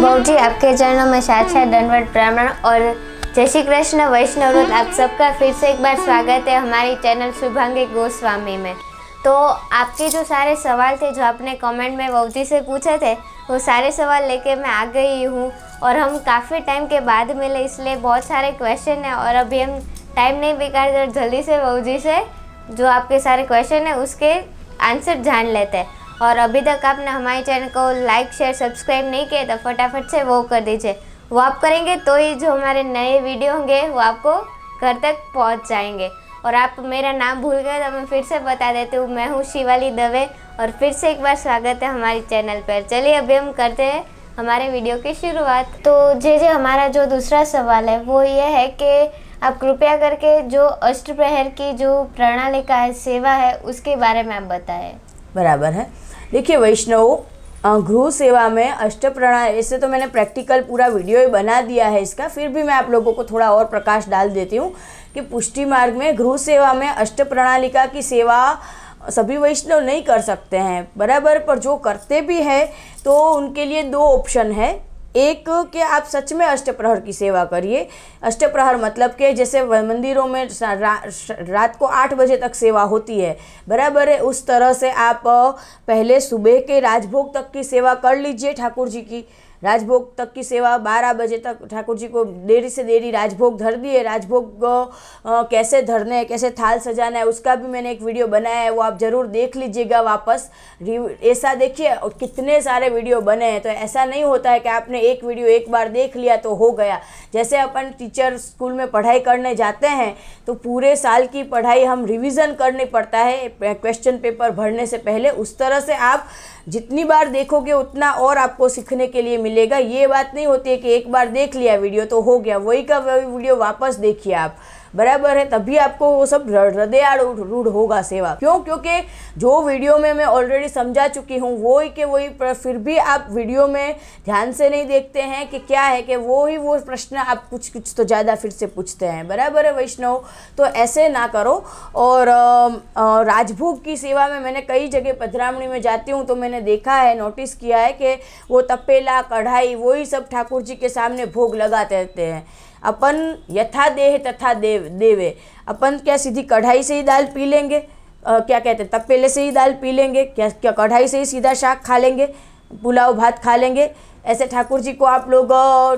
बहू जी, आपके चरणों में साक्षात दंडवत प्रणाम और जय श्री कृष्ण वैष्णव रूप। आप सबका फिर से एक बार स्वागत है हमारी चैनल शुभांगी गोस्वामी में। तो आपके जो सारे सवाल थे जो आपने कमेंट में बहू जी से पूछे थे, वो सारे सवाल लेके मैं आ गई हूँ और हम काफ़ी टाइम के बाद मिले, इसलिए बहुत सारे क्वेश्चन हैं और अभी हम टाइम नहीं बेकार कर जल्दी से बहू जी से जो आपके सारे क्वेश्चन हैं उसके आंसर जान लेते हैं। और अभी तक आपने हमारे चैनल को लाइक शेयर सब्सक्राइब नहीं किया तो फटाफट से वो कर दीजिए। वो आप करेंगे तो ही जो हमारे नए वीडियो होंगे वो आपको घर तक पहुंच जाएंगे। और आप मेरा नाम भूल गए तो मैं फिर से बता देती हूँ, मैं हूँ शिवाली दवे और फिर से एक बार स्वागत है हमारी चैनल पर। चलिए अभी हम करते हैं हमारे वीडियो की शुरुआत। तो जे हमारा जो दूसरा सवाल है वो ये है कि आप कृपया करके जो अष्टप्रहर की जो प्रणालिका है, सेवा है, उसके बारे में आप बताएं। बराबर है। देखिए वैष्णव, गृह सेवा में अष्ट प्रणाली, ऐसे तो मैंने प्रैक्टिकल पूरा वीडियो ही बना दिया है इसका, फिर भी मैं आप लोगों को थोड़ा और प्रकाश डाल देती हूँ कि पुष्टि मार्ग में गृह सेवा में अष्ट प्रणालिका की सेवा सभी वैष्णव नहीं कर सकते हैं, बराबर। पर जो करते भी हैं तो उनके लिए दो ऑप्शन है। एक कि आप सच में अष्टप्रहर की सेवा करिए। अष्टप्रहर मतलब कि जैसे मंदिरों में रात को 8 बजे तक सेवा होती है, बराबर है, उस तरह से आप पहले सुबह के राजभोग तक की सेवा कर लीजिए। ठाकुर जी की राजभोग तक की सेवा 12 बजे तक ठाकुर जी को देरी से देरी राजभोग धर दिए। राजभोग कैसे धरने हैं, कैसे थाल सजाना है, उसका भी मैंने एक वीडियो बनाया है, वो आप ज़रूर देख लीजिएगा वापस। ऐसा देखिए कितने सारे वीडियो बने हैं, तो ऐसा नहीं होता है कि आपने एक वीडियो एक बार देख लिया तो हो गया। जैसे अपन टीचर स्कूल में पढ़ाई करने जाते हैं तो पूरे साल की पढ़ाई हम रिविज़न करनी पड़ता है क्वेश्चन पेपर भरने से पहले, उस तरह से आप जितनी बार देखोगे उतना और आपको सीखने के लिए मिलेगा। ये बात नहीं होती है कि एक बार देख लिया वीडियो तो हो गया, वही का वही वीडियो वापस देखिए आप, बराबर है, तभी आपको वो सब हृदयारूढ़ होगा सेवा। क्यों? क्योंकि जो वीडियो में मैं ऑलरेडी समझा चुकी हूँ वही के वही, फिर भी आप वीडियो में ध्यान से नहीं देखते हैं कि क्या है कि वो प्रश्न आप कुछ तो ज़्यादा फिर से पूछते हैं, बराबर है वैष्णव। तो ऐसे ना करो। और राजभोग की सेवा में मैंने कई जगह पधरामणी में जाती हूँ तो मैंने देखा है, नोटिस किया है कि वो तपेला कढ़ाई वही सब ठाकुर जी के सामने भोग लगाते रहते हैं। अपन यथा देह तथा देवे, अपन क्या सीधी कढ़ाई से ही दाल पी लेंगे? क्या कहते हैं, तपेले से ही दाल पी लेंगे? क्या कढ़ाई से ही सीधा शाक खा लेंगे, पुलाव भात खा लेंगे? ऐसे ठाकुर जी को आप लोग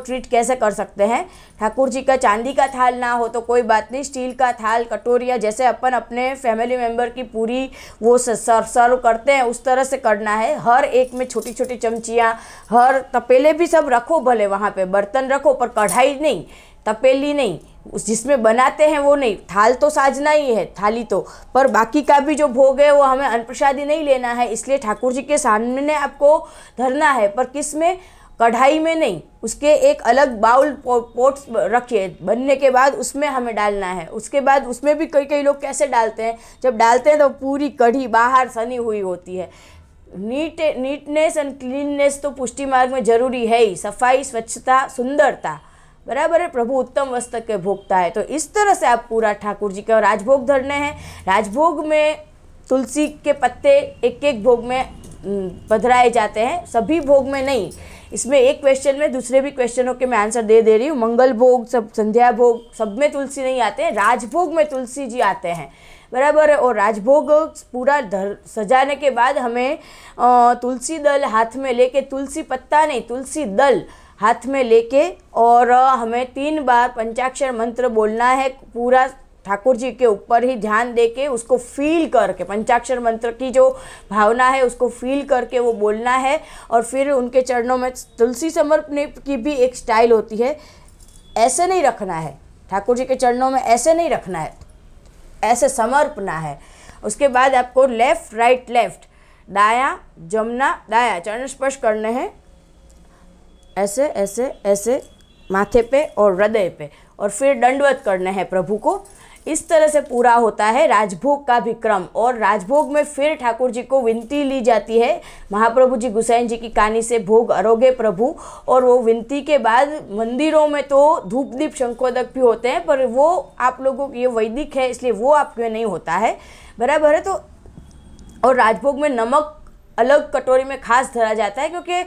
ट्रीट कैसे कर सकते हैं? ठाकुर जी का चांदी का थाल ना हो तो कोई बात नहीं, स्टील का थाल कटोरिया जैसे अपन अपने फैमिली मेम्बर की पूरी वो सर्व करते हैं उस तरह से करना है। हर एक में छोटी छोटी चमचियाँ, हर तपेले भी सब रखो, भले वहाँ पे बर्तन रखो पर कढ़ाई नहीं, तपेली नहीं, उस जिसमें बनाते हैं वो नहीं। थाल तो साजना ही है, थाली तो, पर बाकी का भी जो भोग है वो हमें अनप्रसादी नहीं लेना है, इसलिए ठाकुर जी के सामने आपको धरना है, पर किस में? कढ़ाई में नहीं, उसके एक अलग बाउल पोट रखिए, बनने के बाद उसमें हमें डालना है। उसके बाद उसमें भी कई लोग कैसे डालते हैं, जब डालते हैं तो पूरी कढ़ी बाहर सनी हुई होती है। नीटनेस एंड क्लीननेस तो पुष्टि मार्ग में जरूरी है ही, सफाई, स्वच्छता, सुंदरता, बराबर है। प्रभु उत्तम वस्त्र के भोगता है। तो इस तरह से आप पूरा ठाकुर जी का राजभोग धरने हैं। राजभोग में तुलसी के पत्ते एक एक भोग में पधराए जाते हैं, सभी भोग में नहीं। इसमें एक क्वेश्चन में दूसरे भी क्वेश्चनों के मैं आंसर दे रही हूँ। मंगल भोग, सब संध्या भोग, सब में तुलसी नहीं आते हैं, राजभोग में तुलसी जी आते हैं, बराबर है। और राजभोग पूरा सजाने के बाद हमें तुलसी दल हाथ में लेके, तुलसी पत्ता नहीं, तुलसी दल हाथ में लेके, और हमें 3 बार पंचाक्षर मंत्र बोलना है। पूरा ठाकुर जी के ऊपर ही ध्यान देके उसको फील करके, पंचाक्षर मंत्र की जो भावना है उसको फील करके वो बोलना है। और फिर उनके चरणों में तुलसी समर्पण की भी एक स्टाइल होती है, ऐसे नहीं रखना है ठाकुर जी के चरणों में, ऐसे नहीं रखना है, ऐसे समर्पना है। उसके बाद आपको लेफ़्ट राइट लेफ़्ट, दायां जमना दायां चरण स्पर्श करने हैं, ऐसे ऐसे ऐसे माथे पे और हृदय पे, और फिर दंडवत करने हैं प्रभु को। इस तरह से पूरा होता है राजभोग का भी क्रम। और राजभोग में फिर ठाकुर जी को विनती ली जाती है, महाप्रभु जी गुसाइन जी की कानी से भोग अरोगे प्रभु। और वो विनती के बाद मंदिरों में तो धूप दीप शंखोदक भी होते हैं, पर वो आप लोगों को ये वैदिक है इसलिए वो आपके नहीं होता है, बराबर है। तो और राजभोग में नमक अलग कटोरी में खास धरा जाता है, क्योंकि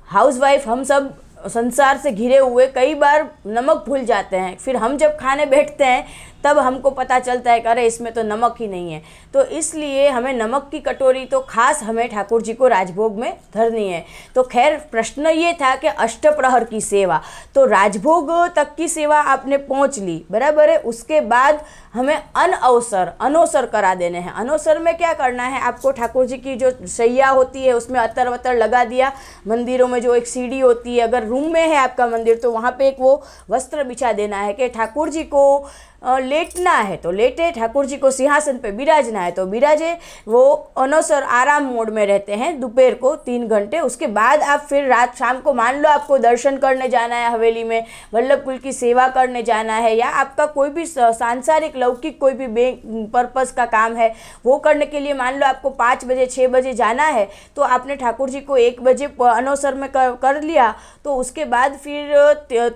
हाउसवाइफ हम सब संसार से घिरे हुए कई बार नमक भूल जाते हैं। फिर हम जब खाने बैठते हैं तब हमको पता चलता है कि अरे इसमें तो नमक ही नहीं है। तो इसलिए हमें नमक की कटोरी तो खास हमें ठाकुर जी को राजभोग में धरनी है। तो खैर प्रश्न ये था कि अष्टप्रहर की सेवा, तो राजभोग तक की सेवा आपने पहुंच ली, बराबर है। उसके बाद हमें अनौसर करा देने हैं। अनौसर में क्या करना है, आपको ठाकुर जी की जो शैया होती है उसमें अतर वतर लगा दिया। मंदिरों में जो एक सीढ़ी होती है, अगर रूम में है आपका मंदिर तो वहाँ पे एक वो वस्त्र बिछा देना है कि ठाकुर जी को लेटना है तो लेटे, ठाकुर जी को सिंहासन पे बिराजना है तो बिराजे। वो अनौसर आराम मोड में रहते हैं दोपहर को 3 घंटे। उसके बाद आप फिर रात शाम को मान लो आपको दर्शन करने जाना है, हवेली में वल्लभ कुल की सेवा करने जाना है, या आपका कोई भी सांसारिक लौकिक कोई भी पर्पस का काम है वो करने के लिए मान लो आपको 5 बजे 6 बजे जाना है, तो आपने ठाकुर जी को 1 बजे अनौसर में कर लिया। तो उसके बाद फिर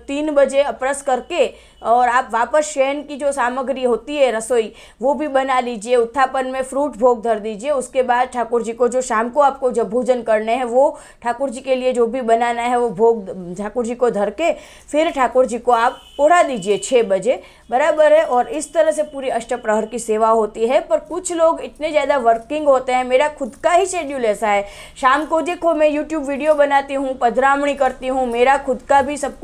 3 बजे अपरस करके और आप वापस शयन की जो सामग्री होती है रसोई वो भी बना लीजिए, उत्थापन में फ्रूट भोग धर दीजिए। उसके बाद ठाकुर जी को जो शाम को आपको जब भोजन करने हैं वो ठाकुर जी के लिए जो भी बनाना है वो भोग ठाकुर जी को धर के फिर ठाकुर जी को आप पोढ़ा दीजिए 6 बजे, बराबर है। और इस तरह से पूरी अष्टप्रहर की सेवा होती है। पर कुछ लोग इतने ज़्यादा वर्किंग होते हैं, मेरा खुद का ही शेड्यूल ऐसा है, शाम को देखो मैं यूट्यूब वीडियो बनाती हूँ, पधरामणी करती हूँ, मेरा खुद का भी सब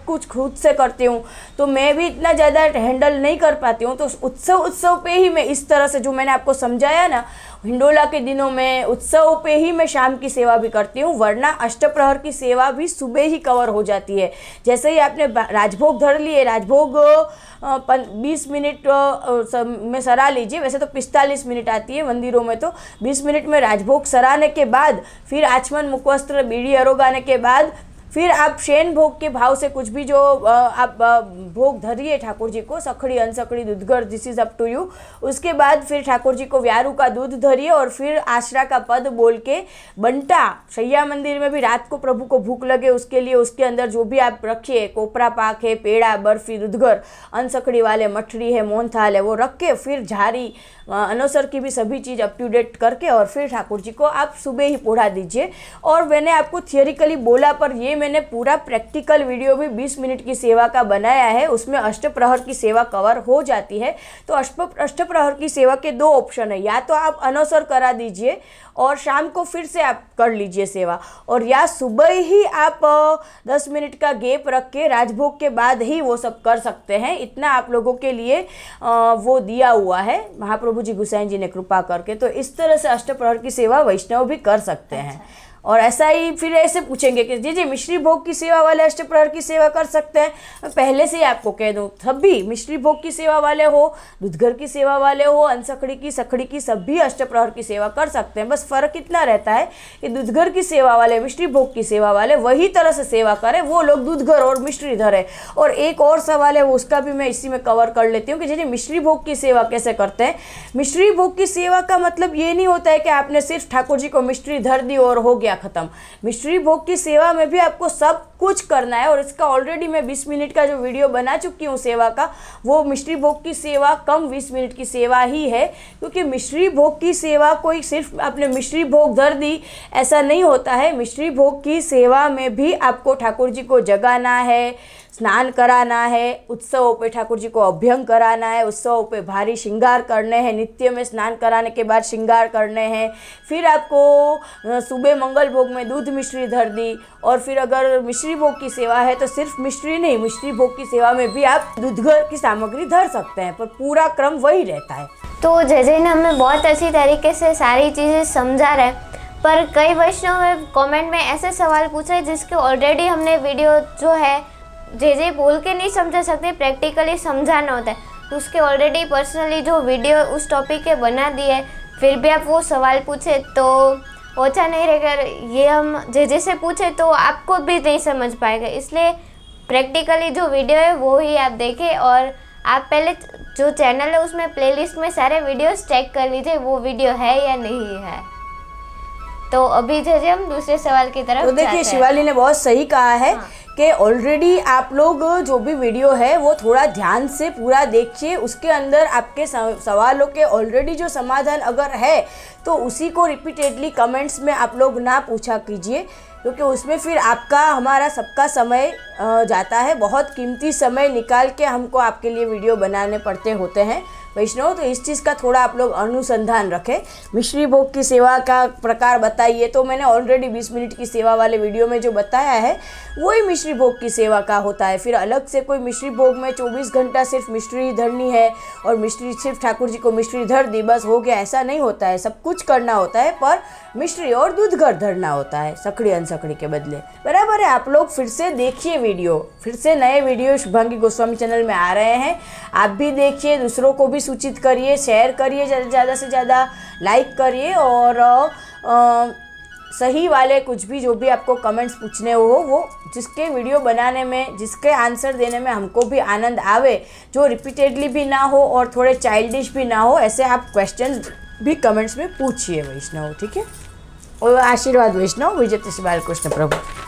कुछ खुद से करती हूँ, तो मैं भी इतना ज़्यादा हैंडल नहीं कर पाती हूँ। तो उत्सव पे ही मैं इस तरह से जो मैंने आपको समझाया ना, हिंडोला के दिनों में उत्सव पे ही मैं शाम की सेवा भी करती हूँ, वरना अष्टप्रहर की सेवा भी सुबह ही कवर हो जाती है। जैसे ही आपने राजभोग धर लिए, राजभोग 20 मिनट में सरा लीजिए, वैसे तो 45 मिनट आती है मंदिरों में, तो 20 मिनट में राजभोग सराने के बाद फिर आचमन मुखवस्त्र बीड़ी अरोगाने के बाद फिर आप शयन भोग के भाव से कुछ भी जो आप भोग धरिए ठाकुर जी को, सखड़ी अनसखड़ी दूधगर, this is up to you. उसके बाद फिर ठाकुर जी को व्यारू का दूध धरिए और फिर आश्रा का पद बोल के बंटा शैया मंदिर में भी रात को प्रभु को भूख लगे उसके लिए उसके अंदर जो भी आप रखिए, कोपरा पाक है, पेड़ा, बर्फी, दूधगर, अनसखड़ी वाले मठरी है, मोहनथाल है, वो रख के फिर झारी अनौसर की भी सभी चीज़ अप टू डेट करके और फिर ठाकुर जी को आप सुबह ही पोढ़ा दीजिए। और मैंने आपको थियोरिकली बोला, पर ये मैंने पूरा प्रैक्टिकल वीडियो भी 20 मिनट की सेवा का बनाया है, उसमें अष्टप्रहर की सेवा कवर हो जाती है। तो अष्टप्रहर की सेवा के 2 ऑप्शन है, या तो आप अनौसर करा दीजिए और शाम को फिर से आप कर लीजिए सेवा, और या सुबह ही आप 10 मिनट का गैप रख के राजभोग के बाद ही वो सब कर सकते हैं। इतना आप लोगों के लिए वो दिया हुआ है महाप्रभु जी गोसाई जी ने कृपा करके। तो इस तरह से अष्टप्रहर की सेवा वैष्णव भी कर सकते हैं। और ऐसा ही फिर ऐसे पूछेंगे कि जी मिश्री भोग की सेवा वाले अष्टप्रहर की सेवा कर सकते हैं। मैं पहले से ही आपको कह दूं, सभी मिश्री भोग की सेवा वाले हो, दूधगर की सेवा वाले हो, अनसखड़ी की, सखड़ी की, सभी अष्टप्रहर की सेवा कर सकते हैं। बस फ़र्क इतना रहता है कि दूधगर की सेवा वाले, मिश्री भोग की सेवा वाले वही तरह से सेवा करें, वो लोग दूधगर और मिश्री धरे। और एक और सवाल है, वो उसका भी मैं इसी में कवर कर लेती हूँ कि जी मिश्री भोग की सेवा कैसे करते हैं। मिश्री भोग की सेवा का मतलब ये नहीं होता है कि आपने सिर्फ ठाकुर जी को मिश्री धर दी और हो गया खत्म। मिश्री भोग की सेवा में भी आपको सब कुछ करना है, और इसका ऑलरेडी मैं 20 मिनट का जो वीडियो बना चुकी हूँ सेवा का, वो मिश्री भोग की सेवा कम 20 मिनट की सेवा ही है। क्योंकि मिश्री भोग की सेवा कोई सिर्फ आपने मिश्री भोग धर दी ऐसा नहीं होता है। मिश्री भोग की सेवा में भी आपको ठाकुर जी को जगाना है, स्नान कराना है, उत्सवों पे ठाकुर जी को अभ्यंग कराना है, उत्सवों पे भारी श्रृंगार करने हैं, नित्य में स्नान कराने के बाद श्रृंगार करने हैं। फिर आपको सुबह मंगल भोग में दूध मिश्री धर दी, और फिर अगर मिश्री भोग की सेवा है तो सिर्फ मिश्री नहीं, मिश्री भोग की सेवा में भी आप दूधगर की सामग्री धर सकते हैं, पर पूरा क्रम वही रहता है। तो जय ने हमें बहुत अच्छी तरीके से सारी चीज़ें समझा रहे, पर कई वैष्णव में कमेंट में ऐसे सवाल पूछे जिसके ऑलरेडी हमने वीडियो जो है जे बोल के नहीं समझा सकते, प्रैक्टिकली समझाना होता है, तो उसके ऑलरेडी पर्सनली जो वीडियो उस टॉपिक के बना दिए, फिर भी आप वो सवाल पूछे तो ओछा नहीं रहेगा। ये हम जे से पूछे तो आपको भी नहीं समझ पाएगा, इसलिए प्रैक्टिकली जो वीडियो है वो ही आप देखें। और आप पहले जो चैनल है उसमें प्लेलिस्ट में सारे वीडियोस चेक कर लीजिए वो वीडियो है या नहीं है। तो अभी जे हम दूसरे सवाल की तरफ तो देखिए शिवाली ने बहुत सही कहा है कि ऑलरेडी आप लोग जो भी वीडियो है वो थोड़ा ध्यान से पूरा देखिए, उसके अंदर आपके सवालों के ऑलरेडी जो समाधान अगर है तो उसी को रिपीटेडली कमेंट्स में आप लोग ना पूछा कीजिए। क्योंकि उसमें फिर आपका हमारा सबका समय जाता है, बहुत कीमती समय निकाल के हमको आपके लिए वीडियो बनाने पड़ते होते हैं वैष्णव। तो इस चीज़ का थोड़ा आप लोग अनुसंधान रखें। मिश्री भोग की सेवा का प्रकार बताइए, तो मैंने ऑलरेडी 20 मिनट की सेवा वाले वीडियो में जो बताया है वही मिश्री भोग की सेवा का होता है। फिर अलग से कोई मिश्री भोग में 24 घंटा सिर्फ मिश्री धरनी है और मिश्री सिर्फ ठाकुर जी को मिश्री धर दी बस हो गया, ऐसा नहीं होता है। सब कुछ करना होता है, पर मिश्री और दूध घर धरना होता है सकड़ी अनसकड़ी के बदले। बराबर है। आप लोग फिर से देखिए वीडियो, फिर से नए वीडियो शुभांगी गोस्वामी चैनल में आ रहे हैं, आप भी देखिए, दूसरों को भी सूचित करिए, शेयर करिए, ज़्यादा से ज़्यादा लाइक करिए और सही वाले कुछ भी जो भी आपको कमेंट्स पूछने हो वो जिसके वीडियो बनाने में, जिसके आंसर देने में हमको भी आनंद आवे, जो रिपीटेडली भी ना हो और थोड़े चाइल्डिश भी ना हो, ऐसे आप क्वेश्चन भी कमेंट्स में पूछिए वैष्णव, ठीक है। और आशीर्वाद वैष्णव, विजय श्री बालकृष्ण प्रभु।